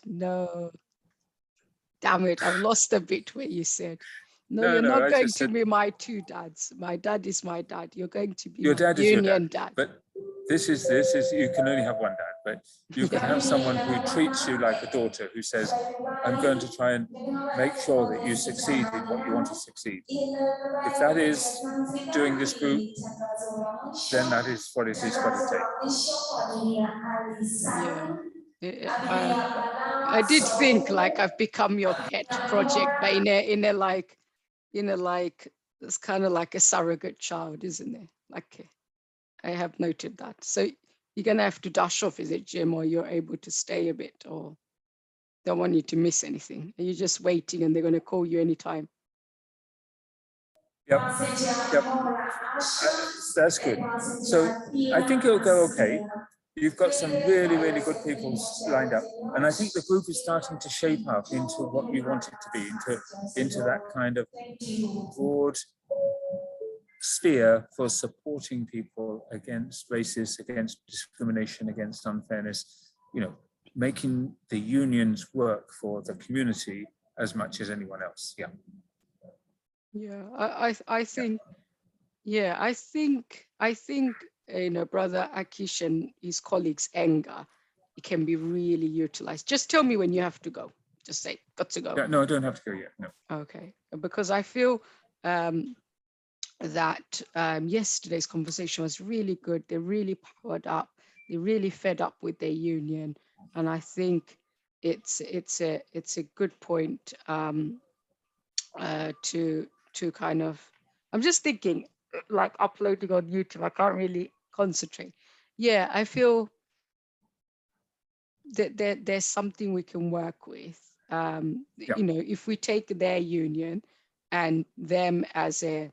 No. Damn it, I've lost a bit where you said. No, No, you're no, not I going just to said be my two dads. My dad is my dad. You're going to be your my dad is your union dad. dad. But this is you can only have one dad, but you can have someone who treats you like a daughter, who says, I'm going to try and make sure that you succeed in what you want to succeed. If that is doing this group, then that is what it is going to take. Yeah. I did think like I've become your pet project, but in a like, it's kind of like a surrogate child, isn't it? Like, I have noted that. So you're gonna have to dash off, is it, Jim, or you're able to stay a bit, or don't want you to miss anything? Are you just waiting and they're gonna call you anytime? Yep. That's good. So I think it'll go okay. You've got some really, really good people lined up. And I think the group is starting to shape up into what you want it to be, into that kind of broad sphere for supporting people against racism, against discrimination, against unfairness, making the unions work for the community as much as anyone else. Yeah. Yeah, I think, yeah, I think, Brother Akish and his colleagues' anger, it can be really utilized. Just tell me when you have to go. Just say, got to go. Yeah, no, I don't have to go yet. No. Okay, because I feel that yesterday's conversation was really good. They're really powered up. They're really fed up with their union, and I think it's a good point to kind of. I'm just thinking, like uploading on YouTube. I can't really concentrate. Yeah, I feel that there's something we can work with. If we take their union and them as a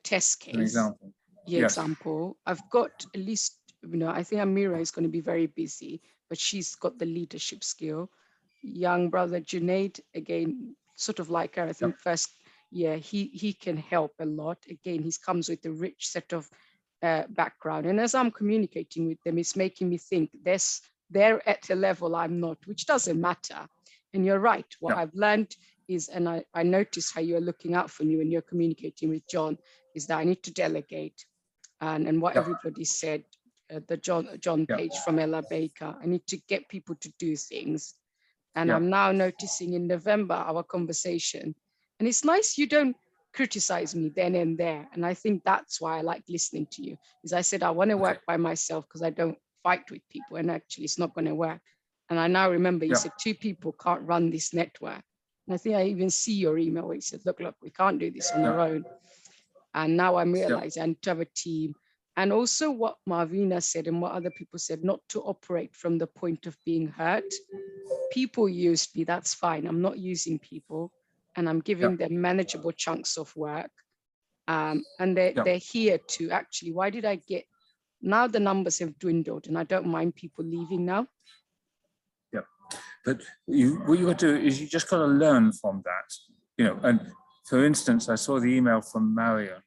test case, example. Example. I've got at least, I think Amira is going to be very busy, but she's got the leadership skill. Young brother Junaid, again, sort of like her, I think first, he can help a lot. Again, he comes with a rich set of background. And as I'm communicating with them, it's making me think they're at a level I'm not, which doesn't matter. And you're right. What I've learned is, and I notice how you're looking out for me when you're communicating with John, is that I need to delegate. And what everybody said, the John Page from Ella Baker, I need to get people to do things. And I'm now noticing in November, our conversation, and it's nice you don't criticize me then and there. And I think that's why I like listening to you, is I said, I want to work by myself because I don't fight with people, and actually it's not going to work. And I now remember you said 2 people can't run this network. And I think I even see your email where you said, look, we can't do this on our own. And now I'm realizing I need to have a team. And also what Marvina said and what other people said, not to operate from the point of being hurt. People used me, that's fine. I'm not using people, and I'm giving them manageable chunks of work. And they're here to actually, why did I get, now the numbers have dwindled and I don't mind people leaving now. Yeah, but what you got to do is you just got to learn from that, and for instance, I saw the email from Maya,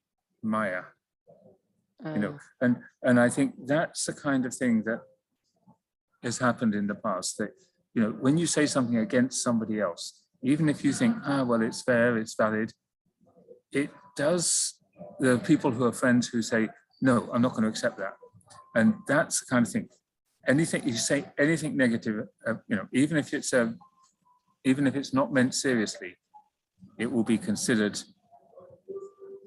and I think that's the kind of thing that has happened in the past, that, when you say something against somebody else, even if you think, well, it's fair, it's valid, it does, there are people who are friends who say, no, I'm not going to accept that. And that's the kind of thing. Anything you say, anything negative, even if it's not meant seriously, it will be considered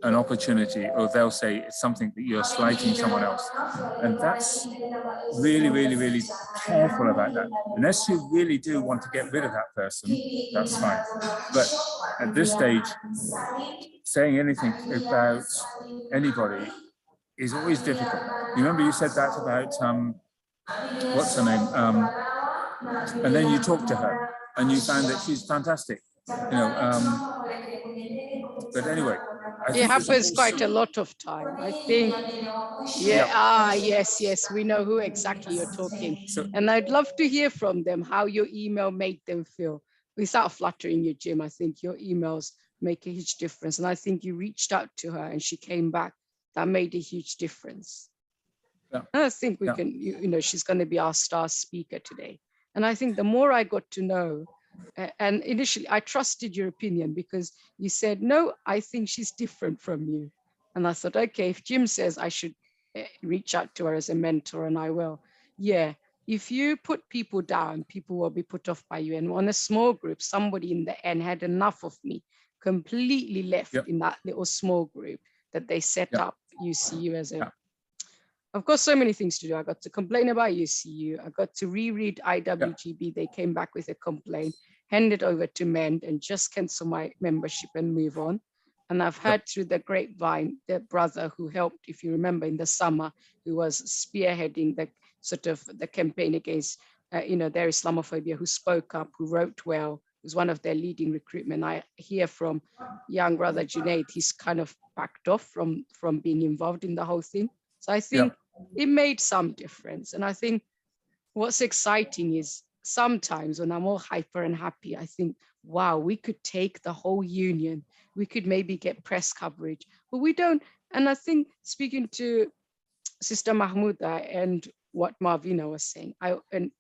an opportunity, or they'll say it's something that you're slighting someone else. And that's really, really, really careful about that. Unless you really do want to get rid of that person, that's fine. But at this stage, saying anything about anybody is always difficult. You remember you said that about, what's her name? And then you talked to her and you found that she's fantastic. But anyway, it happens quite a lot of time. I think, yes, we know who exactly you're talking. And I'd love to hear from them how your email made them feel. Without flattering you, Jim, I think your emails make a huge difference. And I think you reached out to her and she came back. That made a huge difference. And I think we can, she's going to be our star speaker today. And I think the more I got to know, and initially I trusted your opinion because you said, no, I think she's different from you. And I thought, okay, if Jim says I should reach out to her as a mentor, and I will. Yeah, if you put people down, people will be put off by you. And on a small group, somebody in the end had enough of me, completely left in that little small group that they set up UCU as a. I've got so many things to do. I got to complain about UCU. I got to reread IWGB. They came back with a complaint, hand it over to Mend and just cancel my membership and move on. And I've heard through the grapevine, the brother who helped, if you remember, in the summer, who was spearheading the sort of the campaign against, their Islamophobia, who spoke up, who wrote well, who's one of their leading recruitment. I hear from young brother Junaid, he's kind of backed off from being involved in the whole thing. So I think it made some difference. And I think what's exciting is sometimes when I'm all hyper and happy, I think, wow, we could take the whole union. We could maybe get press coverage, but we don't. And I think speaking to Sister Mahmouda and what Marvina was saying,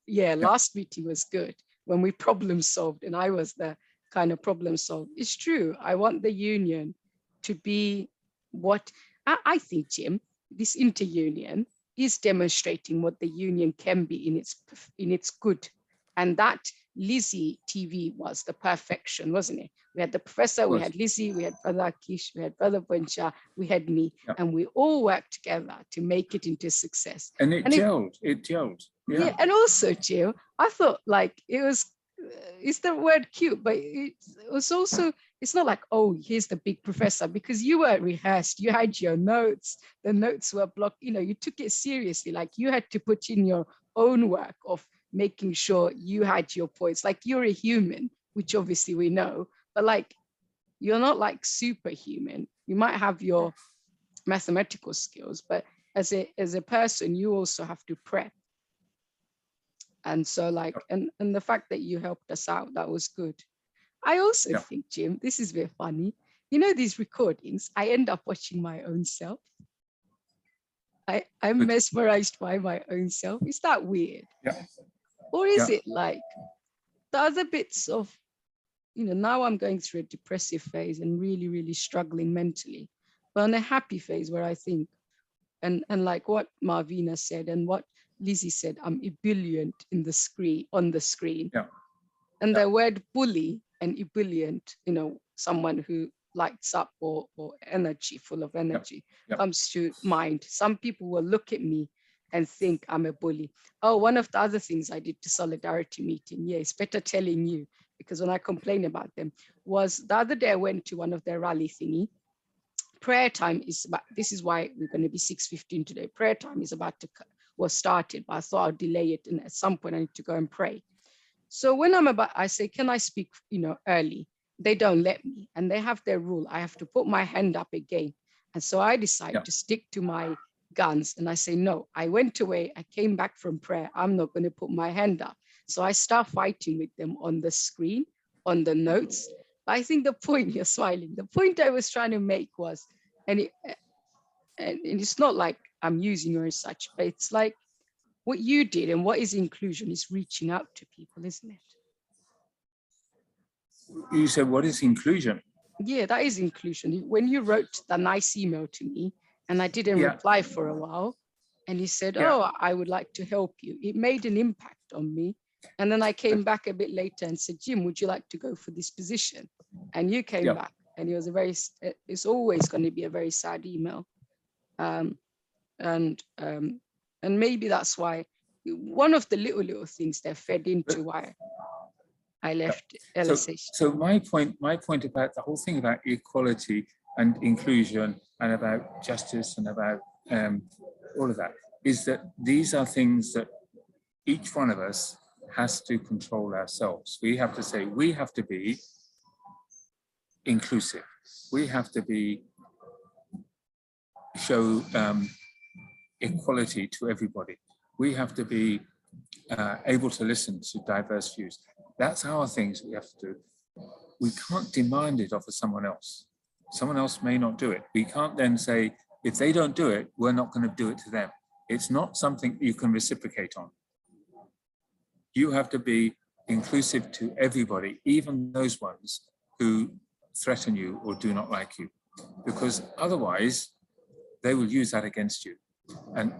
last meeting was good when we problem solved and I was the kind of problem solved. It's true. I want the union to be what I think, Jim, this inter-union is demonstrating what the union can be in its good. And that Lizzie TV was the perfection, wasn't it? We had the professor, we had Lizzie, we had Brother Akish, we had Brother Boncha, we had me, and we all worked together to make it into success. And it gelled. Yeah, and also, Jill, I thought like it was, it's the word cute, but it was also, it's not like, oh, here's the big professor, because you were rehearsed, you had your notes, the notes were blocked, you took it seriously, like you had to put in your own work of making sure you had your points, like you're a human, which obviously we know, but like, you're not like superhuman. You might have your mathematical skills, but as a person, you also have to prep. And so like, and the fact that you helped us out, that was good. I also think, Jim, this is very funny. These recordings, I end up watching my own self. I'm mesmerized by my own self. Is that weird? Yeah. Or is it like the other bits of, now I'm going through a depressive phase and really, really struggling mentally, but on a happy phase where I think, and like what Marvina said and what Lizzie said, I'm ebullient on the screen. Yeah. And the word bully and ebullient, someone who lights up or energy, full of energy, comes to mind. Some people will look at me and think I'm a bully. Oh, one of the other things I did to solidarity meeting, it's better telling you, because when I complain about them, was the other day I went to one of their rally thingy. Prayer time is about, this is why we're going to be 6:15 today. Prayer time is about to, was started, but I thought I'll delay it. And at some point I need to go and pray. So when I say, can I speak, early? They don't let me. And they have their rule. I have to put my hand up again. And so I decide to stick to my guns. And I say, no, I went away. I came back from prayer. I'm not going to put my hand up. So I start fighting with them on the screen, on the notes. I think the point, you're smiling, the point I was trying to make was, and it's not like I'm using you as such, but it's like what you did and what is inclusion is reaching out to people, isn't it? You said, what is inclusion? Yeah, that is inclusion. When you wrote the nice email to me and I didn't reply for a while, and you said, oh, I would like to help you, it made an impact on me. And then I came back a bit later and said, Jim, would you like to go for this position? And you came back, and it was it's always going to be a very sad email. And maybe that's why one of the little things that fed into why I left LSH. So my point about the whole thing about equality and inclusion and about justice and about all of that is that these are things that each one of us has to control ourselves. We have to say, we have to be inclusive. We have to show equality to everybody. We have to be able to listen to diverse views. That's our things we have to do. We can't demand it off of someone else. Someone else may not do it. We can't then say, if they don't do it, we're not going to do it to them. It's not something you can reciprocate on. You have to be inclusive to everybody, even those ones who threaten you or do not like you, because otherwise they will use that against you. And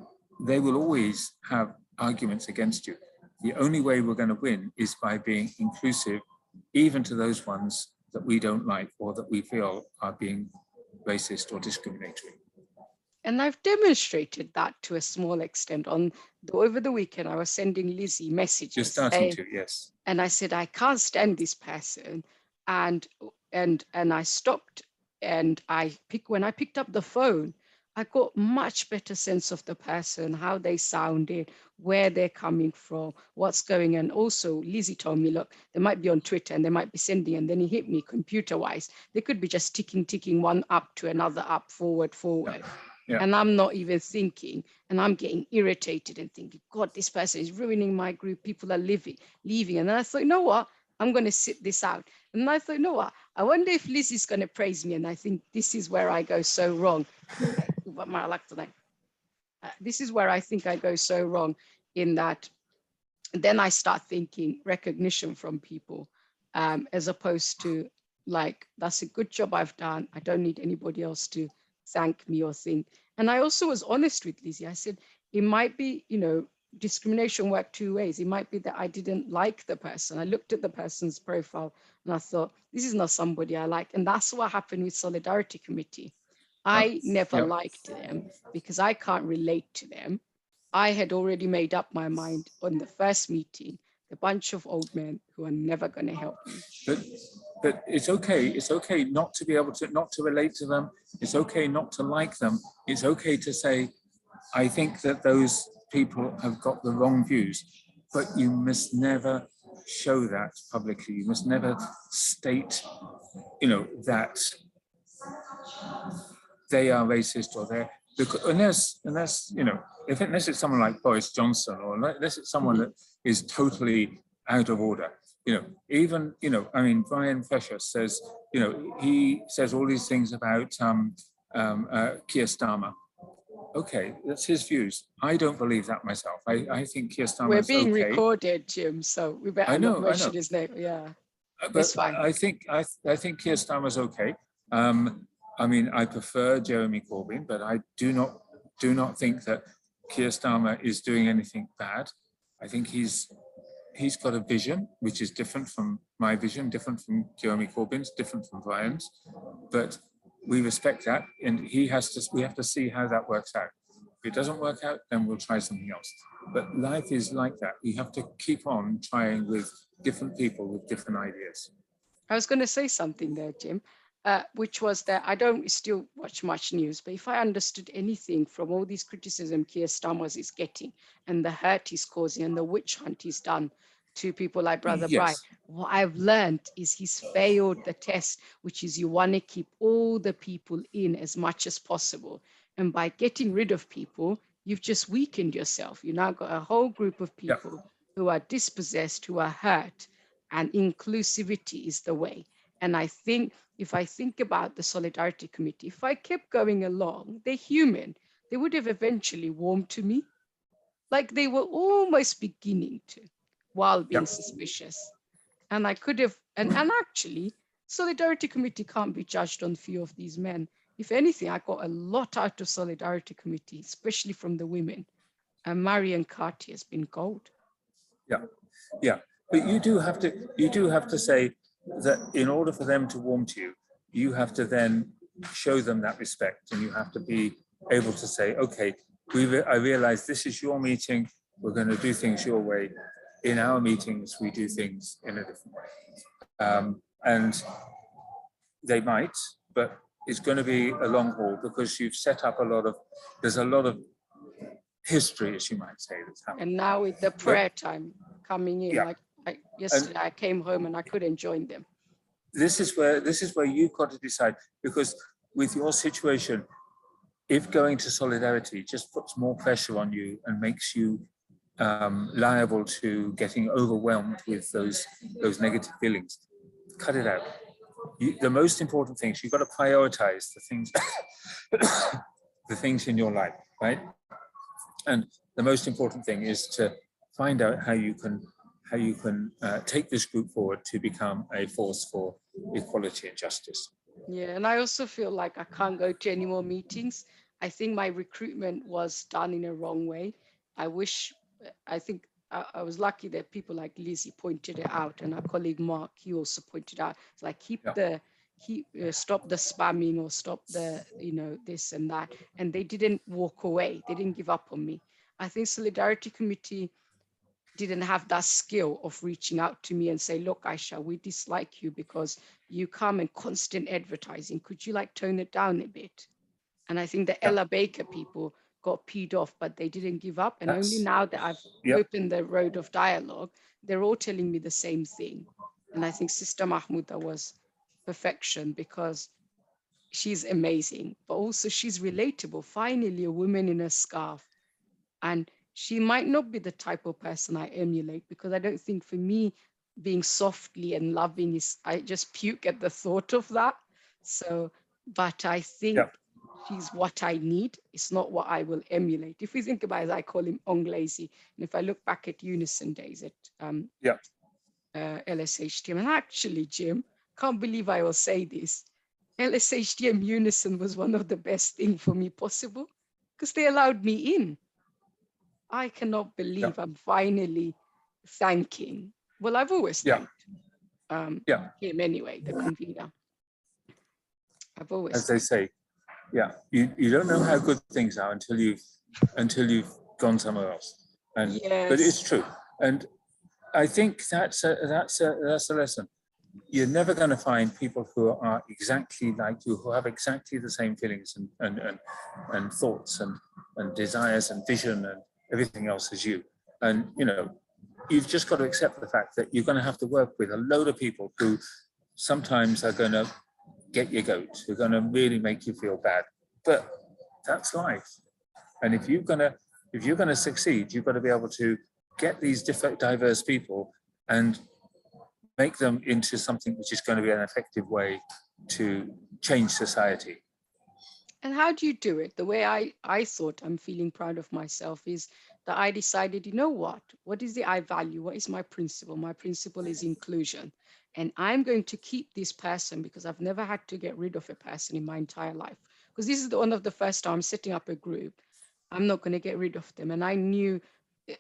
they will always have arguments against you. The only way we're going to win is by being inclusive, even to those ones that we don't like or that we feel are being racist or discriminatory. And I've demonstrated that to a small extent. Over the weekend, I was sending Lizzie messages. You're starting to, yes. And I said, I can't stand this person. And I stopped, and when I picked up the phone, I got much better sense of the person, how they sounded, where they're coming from, what's going on. Also, Lizzie told me, look, they might be on Twitter and they might be sending, and then he hit me computer-wise. They could be just ticking one up to another up, forward. Yeah. Yeah. And I'm not even thinking, and I'm getting irritated and thinking, God, this person is ruining my group. People are leaving. And then I thought, you know what? I'm going to sit this out. And I thought, you know what? I wonder if Lizzie's going to praise me. And I think this is where I go so wrong. This is where I think I go so wrong, in that then I start thinking recognition from people, as opposed to like, that's a good job I've done. I don't need anybody else to thank me or think. And I also was honest with Lizzie. I said, it might be, discrimination work two ways. It might be that I didn't like the person. I looked at the person's profile and I thought, this is not somebody I like. And that's what happened with Solidarity Committee. I never liked them because I can't relate to them. I had already made up my mind on the first meeting, a bunch of old men who are never going to help me. But it's okay. It's okay not to be able to, not to relate to them. It's okay not to like them. It's okay to say, I think that those people have got the wrong views, but you must never show that publicly. You must never state, that they are racist or they're, unless unless it's someone like Boris Johnson, or unless it's someone that is totally out of order. Even, Brian Fesher says, he says all these things about Keir Starmer. Okay, that's his views. I don't believe that myself. I think Keir Starmer is okay. We're being recorded, Jim, so we better not mention his name. Yeah, that's fine. I think Keir Starmer's okay. I prefer Jeremy Corbyn, but I do not think that Keir Starmer is doing anything bad. I think he's got a vision which is different from my vision, different from Jeremy Corbyn's, different from Brian's, but we respect that, and we have to see how that works out. If it doesn't work out, then we'll try something else. But life is like that. We have to keep on trying with different people with different ideas. I was going to say something there, Jim, which was that I don't still watch much news, but if I understood anything from all these criticism Keir Starmer is getting and the hurt he's causing and the witch hunt he's done to people like Brother Brian, what I've learned is he's failed the test, which is you want to keep all the people in as much as possible. And by getting rid of people, you've just weakened yourself. You now got a whole group of people who are dispossessed, who are hurt, and inclusivity is the way. And I think if I think about the Solidarity Committee, if I kept going along, they're human. They would have eventually warmed to me. Like they were almost beginning to, while being suspicious. And I could have, and actually, Solidarity Committee can't be judged on few of these men. If anything, I got a lot out of Solidarity Committee, especially from the women. And Marion Carty has been gold. Yeah. But you do have to say that in order for them to warm to you, you have to then show them that respect, and you have to be able to say, okay, I realize this is your meeting. We're going to do things your way. In our meetings, we do things in a different way. And they might, but it's going to be a long haul because you've set up there's a lot of history, as you might say, that's happening. And now with the prayer time coming in, yesterday I came home and I couldn't join them. This is where you've got to decide, because with your situation, if going to Solidarity just puts more pressure on you and makes you liable to getting overwhelmed with those negative feelings, cut it out. The most important things, you've got to prioritize the things the things in your life, right? And the most important thing is to find out how you can take this group forward to become a force for equality and justice. Yeah, and I also feel like I can't go to any more meetings. I think my recruitment was done in a wrong way. I wish, I think I was lucky that people like Lizzie pointed it out, and our colleague Mark, he also pointed out, it's like Yeah, stop the spamming or stop the, this and that. And they didn't walk away. They didn't give up on me. I think Solidarity Committee didn't have that skill of reaching out to me and say, look, Aysha, we dislike you because you come and constant advertising. Could you like tone it down a bit? And I think the yeah, Ella Baker people got peed off, but they didn't give up. And only that's now that I've yeah, opened the road of dialogue, they're all telling me the same thing. And I think Sister Mahmouda was perfection because she's amazing, but also she's relatable. Finally, a woman in a scarf. And she might not be the type of person I emulate, because I don't think for me being softly and loving is, I just puke at the thought of that. So, but I think yeah, she's what I need. It's not what I will emulate. If we think about it, I call him Onglazy. And if I look back at Unison days at yeah, LSHTM, and actually, Jim, can't believe I will say this. LSHTM Unison was one of the best thing for me possible because they allowed me in. I cannot yeah, believe I'm finally thanking. Well, I've always yeah, thanked yeah. him anyway, the convener. I've always As they thanked. say, yeah, you don't know how good things are until you've gone somewhere else. And but it's Yes. true. And I think that's a lesson. You're never going to find people who are exactly like you, who have exactly the same feelings and thoughts and desires and vision and everything else as you. And you've just got to accept the fact that you're going to have to work with a load of people who sometimes are going to get your goat, who are going to really make you feel bad. But that's life. And if you're gonna succeed, you've got to be able to get these different diverse people and make them into something which is going to be an effective way to change society. And how do you do it? The way I thought I'm feeling proud of myself is that I decided, you know what? What is the I value? What is my principle? My principle is inclusion. And I'm going to keep this person because I've never had to get rid of a person in my entire life. Because this is one of the first time I'm setting up a group. I'm not going to get rid of them. And I knew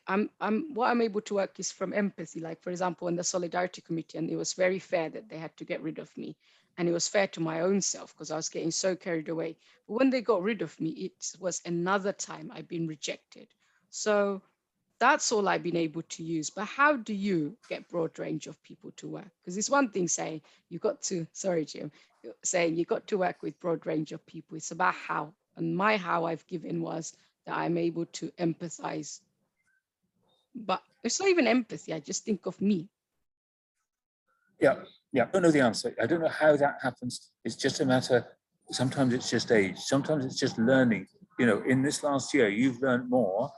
what I'm able to work is from empathy. Like, for example, in the Solidarity Committee, and it was very fair that they had to get rid of me. And it was fair to my own self because I was getting so carried away. But when they got rid of me, it was another time I've been rejected. So that's all I've been able to use. But how do you get broad range of people to work? Because it's one thing saying you got to, sorry, Jim, saying you got to work with broad range of people. It's about how. And my how I've given was that I'm able to empathize. But it's not even empathy. I just think of me. Yeah, yeah. I don't know the answer. I don't know how that happens. It's just a matter. Sometimes it's just age. Sometimes it's just learning. In this last year, you've learned more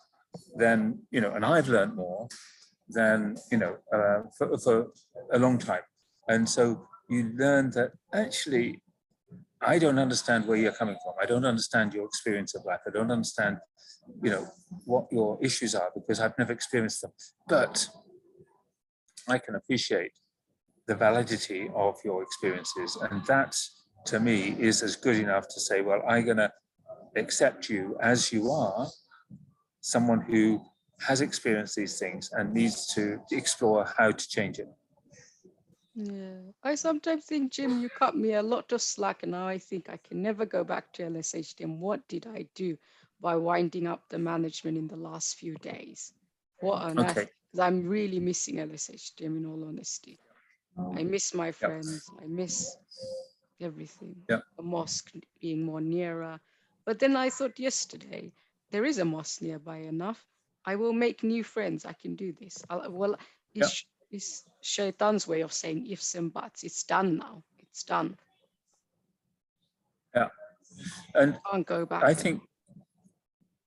than and I've learned more than for a long time. And so you learn that actually I don't understand where you're coming from. I don't understand your experience of life. I don't understand, what your issues are because I've never experienced them. But I can appreciate the validity of your experiences. And that, to me, is as good enough to say, well, I'm going to accept you as you are, someone who has experienced these things and needs to explore how to change it. Yeah, I sometimes think, Jim, you cut me a lot of slack, and now I think I can never go back to LSHTM. What did I do by winding up the management in the last few days? What on earth? Okay. Because I'm really missing LSHTM in all honesty. I miss my Yeah. friends. I miss everything. Yeah. A mosque being more nearer. But then I thought yesterday, there is a mosque nearby enough. I will make new friends. I can do this. Well, Yeah. it's Shaitan's way of saying ifs and buts. It's done now. It's done. Yeah. And Can't go back I now. think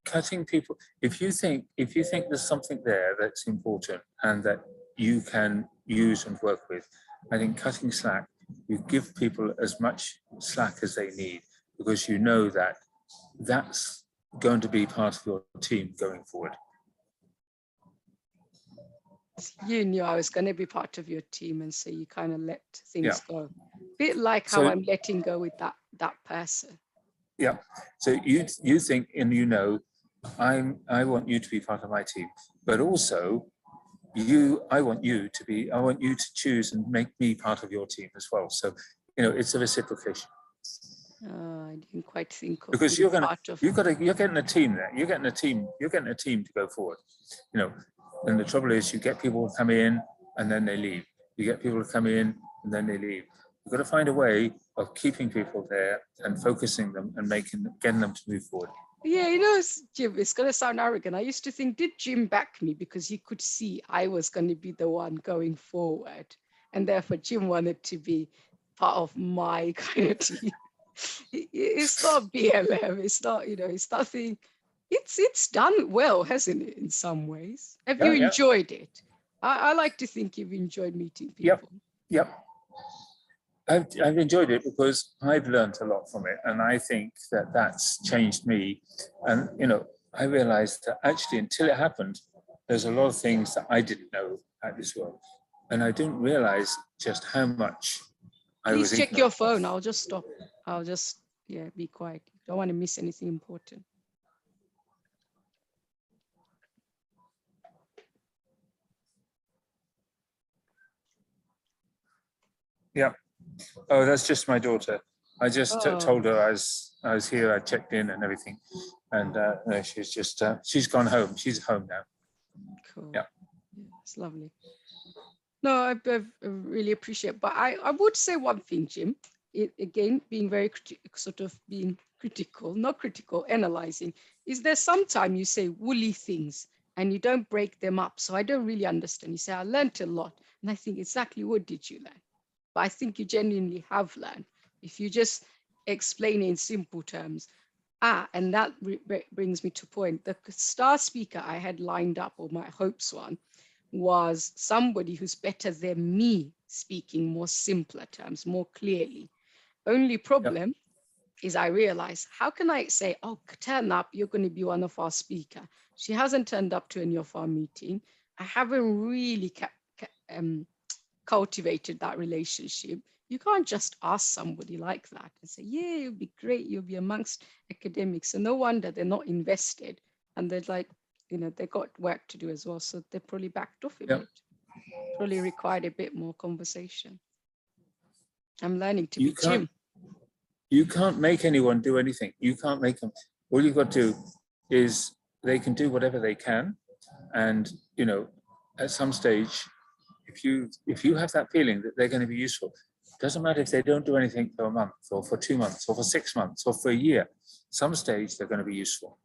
cutting people, if you think there's something there that's important and that you can use and work with, I think cutting slack, you give people as much slack as they need because you know that that's going to be part of your team going forward? You knew I was going to be part of your team, and so you kind of let things go. Bit like how So- I'm letting go with that person. Yeah. So you think, and you know, I want you to be part of my team, but also I want you to choose and make me part of your team as well. So, you know, it's a reciprocation. I didn't quite think of Because being part of. you're getting a team there. You're getting a team to go forward. You know, and the trouble is you get people to come in and then they leave. You get people to come in and then they leave. You've got to find a way of keeping people there and focusing them and getting them to move forward. Yeah, you know, Jim, it's going to sound arrogant. I used to think, did Jim back me because he could see I was going to be the one going forward? And therefore, Jim wanted to be part of my kind of team. It's not BLM. It's not, you know, it's nothing. It's done well, hasn't it, in some ways? Have you enjoyed it? I like to think you've enjoyed meeting people. Yep. I've enjoyed it because I've learned a lot from it, and I think that that's changed me. And you know, I realized that actually, until it happened, there's a lot of things that I didn't know at this world, and I didn't realize just how much I was. Please check your phone. I'll just stop. I'll just be quiet. Don't want to miss anything important. Yeah. Oh, that's just my daughter. I just told her I was here. I checked in and everything, and no, she's just she's gone home. She's home now. Cool. Yeah, it's lovely. No, I really appreciate. But I would say one thing, Jim. Again, being very being critical, not critical, analyzing. Is there sometime you say woolly things and you don't break them up? So I don't really understand. You say I learned a lot, and I think exactly what did you learn? But I think you genuinely have learned. If you just explain it in simple terms. And that brings me to point. The star speaker I had lined up, or my hopes one, was somebody who's better than me speaking more simpler terms, more clearly. Only problem is I realized, how can I say, oh, turn up, you're going to be one of our speaker. She hasn't turned up to any of our meeting. I haven't really cultivated that relationship. You can't just ask somebody like that and say, yeah, you'll be great, you'll be amongst academics. And no wonder they're not invested. And they're like, you know, they got work to do as well. So they probably backed off a bit. Probably required a bit more conversation. I'm learning to be Jim. You can't make anyone do anything. You can't make them. All you've got to do is they can do whatever they can. And, you know, at some stage, if you have that feeling that they're going to be useful, it doesn't matter if they don't do anything for a month or for 2 months or for 6 months or for a year, some stage they're going to be useful.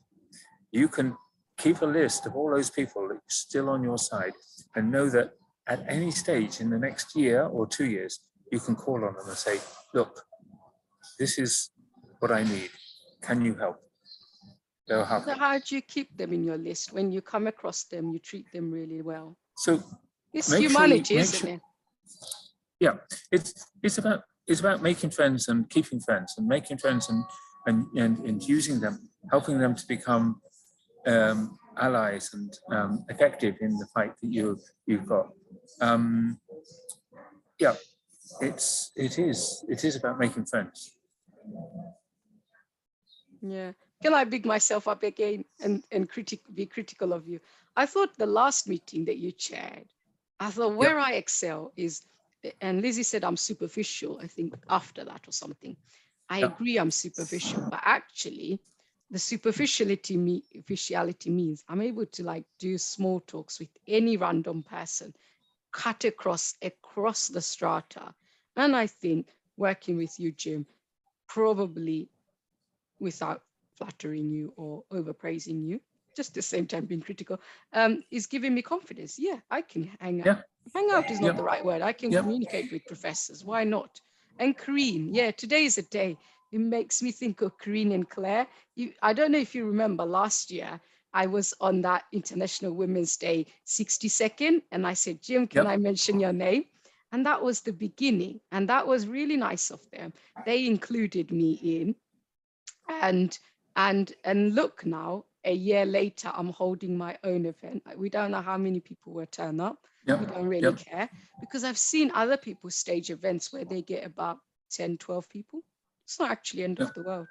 You can keep a list of all those people that are still on your side and know that at any stage in the next year or 2 years, you can call on them and say, look, this is what I need. Can you help? They'll help. So how do you keep them in your list? When you come across them, you treat them really well. So it's humanity, isn't it? Yeah, it's about making friends and keeping friends and making friends and using them, helping them to become allies and effective in the fight that you've got. Yeah, it is about making friends. Yeah. Can I big myself up again and be critical of you? I thought the last meeting that you chaired, I thought where I excel is, and Lizzie said I'm superficial, I think after that or something. I agree I'm superficial, but actually the superficiality means I'm able to like do small talks with any random person, cut across the strata. And I think working with you, Jim, probably without flattering you or overpraising you, just at the same time being critical, is giving me confidence. Yeah, I can hang out. Hang out is not the right word. I can communicate with professors. Why not? And Karine, today is a day. It makes me think of Karine and Claire. I don't know if you remember last year, I was on that International Women's Day 60-second, and I said, Jim, can I mention your name? And that was the beginning. And that was really nice of them. They included me in. And And look now, a year later, I'm holding my own event. We don't know how many people will turn up. Yep. We don't really care, because I've seen other people stage events where they get about 10, 12 people. It's not actually end of the world.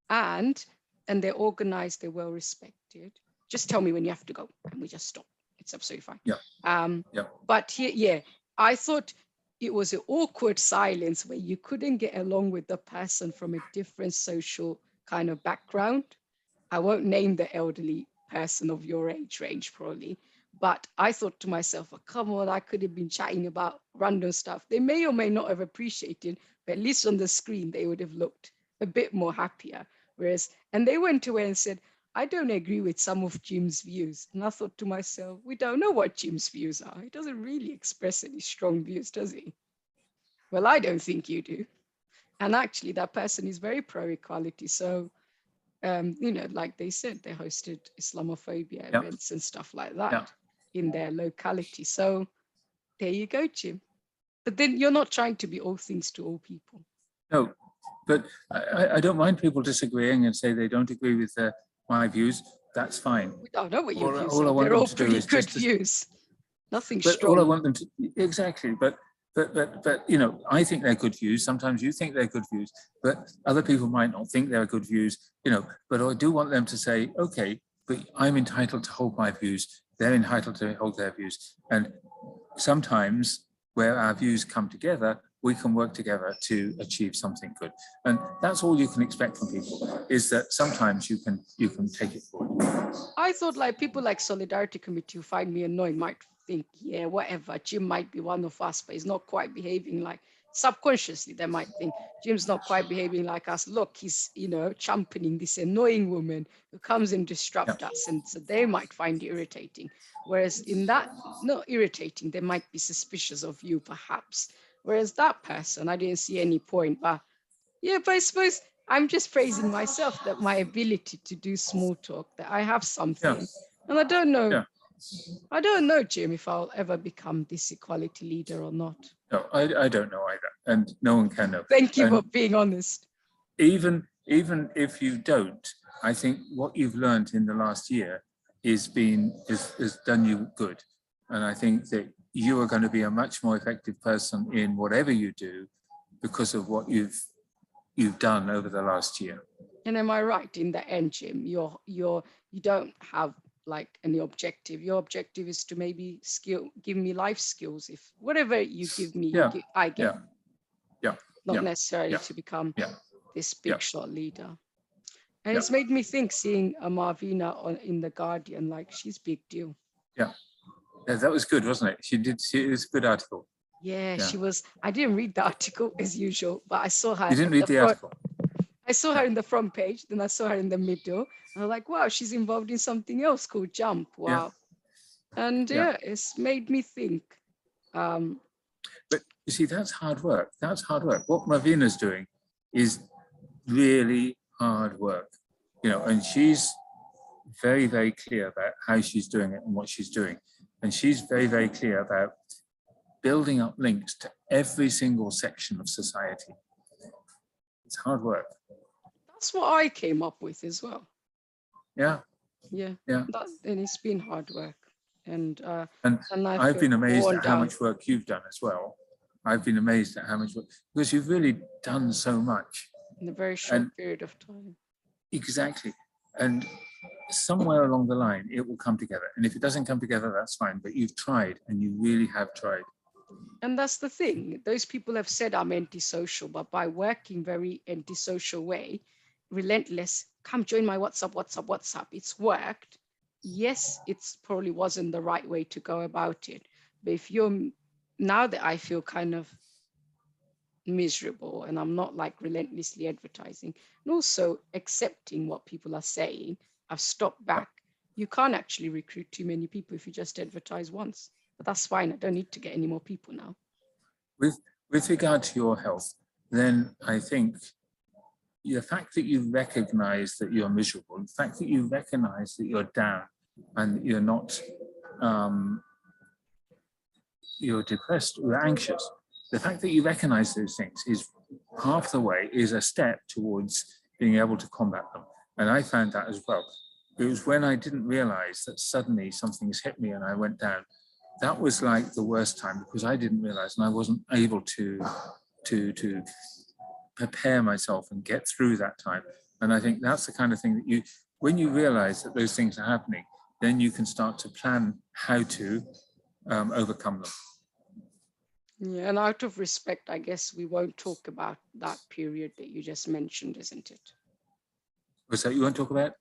And they're organized, they're well respected. Just tell me when you have to go and we just stop. It's absolutely fine. But here, yeah, I thought it was an awkward silence where you couldn't get along with the person from a different social kind of background. I won't name the elderly person of your age range, probably. But I thought to myself, oh, come on, I could have been chatting about random stuff. They may or may not have appreciated, but at least on the screen, they would have looked a bit more happier. Whereas, and they went away and said, I don't agree with some of Jim's views. And I thought to myself, we don't know what Jim's views are. He doesn't really express any strong views, does he? Well, I don't think you do. And actually, that person is very pro-equality. So, like they said, they hosted Islamophobia events and stuff like that in their locality. So there you go, Jim. But then you're not trying to be all things to all people. No, but I don't mind people disagreeing and say they don't agree with my views. That's fine. We don't know what your views are. They're all pretty good views. Nothing strong. All I want them to, exactly, but I think they're good views. Sometimes you think they're good views, but other people might not think they're good views, but I do want them to say, okay, but I'm entitled to hold my views. They're entitled to hold their views. And sometimes where our views come together, we can work together to achieve something good. And that's all you can expect from people, is that sometimes you can take it forward. I thought like people like Solidarity Committee who find me annoying might think, yeah, whatever, Jim might be one of us, but he's not quite behaving like, subconsciously they might think Jim's not quite behaving like us. Look, he's, championing this annoying woman who comes and disrupt us. And so they might find it irritating. Whereas in that, not irritating, they might be suspicious of you perhaps. Whereas that person, I didn't see any point, but yeah, but I suppose I'm just praising myself, that my ability to do small talk, that I have something. And I don't know. I don't know, Jim, if I'll ever become this equality leader or not. No, I don't know either. And no one can know. Thank you for being honest. Even if you don't, I think what you've learned in the last year has done you good. And I think that you are going to be a much more effective person in whatever you do because of what you've done over the last year. And am I right in the end, Jim? You don't have like any objective. Your objective is to maybe give me life skills. If whatever you give me, I get. Not necessarily to become this big shot leader. And it's made me think, seeing Marvina in The Guardian, like she's big deal. Yeah, that was good, wasn't it? It was a good article. Yeah, she was. I didn't read the article as usual, but I saw her. You didn't read the article? I saw her in the front page, then I saw her in the middle. And I was like, wow, she's involved in something else called Jump. Wow. Yeah. And it's made me think. But you see, that's hard work. That's hard work. What Marvina's doing is really hard work, and she's very, very clear about how she's doing it and what she's doing. And she's very, very clear about building up links to every single section of society. It's hard work. That's what I came up with as well. Yeah. And it's been hard work. And I've been amazed at how much work you've done as well. I've been amazed at how much work, because you've really done so much in a very short period of time. Exactly. And somewhere along the line, it will come together. And if it doesn't come together, that's fine. But you've tried, and you really have tried. And that's the thing. Those people have said I'm antisocial, but by working very antisocial way, relentless, come join my WhatsApp, it's worked. Yes, it's probably wasn't the right way to go about it. But if now that I feel kind of miserable and I'm not like relentlessly advertising and also accepting what people are saying, I've stopped back. You can't actually recruit too many people if you just advertise once, but that's fine. I don't need to get any more people now. With regard to your health, then I think the fact that you recognize that you're miserable, the fact that you recognize that you're down and you're not, you're depressed or anxious, the fact that you recognize those things is half the way, is a step towards being able to combat them. And I found that as well. It was when I didn't realize that suddenly something's hit me and I went down. That was like the worst time, because I didn't realize and I wasn't able to prepare myself and get through that time. And I think that's the kind of thing that when you realize that those things are happening, then you can start to plan how to overcome them. Yeah, and out of respect, I guess we won't talk about that period that you just mentioned, isn't it? Was that you want to talk about?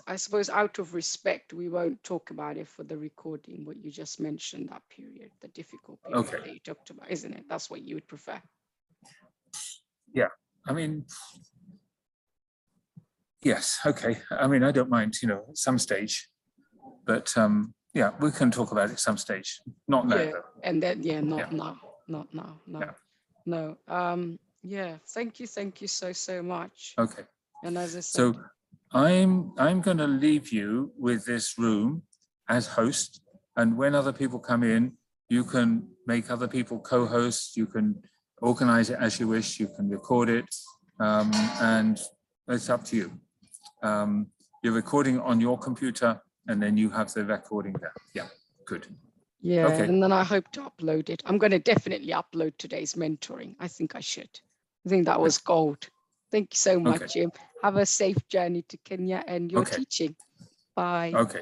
I suppose out of respect, we won't talk about it for the recording, what you just mentioned, that period, the difficult period that you talked about, isn't it? That's what you would prefer. Yeah, I mean, yes, okay. I mean, I don't mind, at some stage, but yeah, we can talk about it some stage. Not now, though. And then, not now, no. Yeah, thank you so much. Okay. And as I said, so I'm going to leave you with this room as host, and when other people come in, you can make other people co-hosts. You can organize it as you wish. You can record it, and it's up to you. You're recording on your computer, and then you have the recording there. Yeah, good. Yeah, okay. And then I hope to upload it. I'm going to definitely upload today's mentoring. I think I should. I think that was gold. Thank you so much, Jim. Have a safe journey to Kenya and your teaching. Bye. Okay.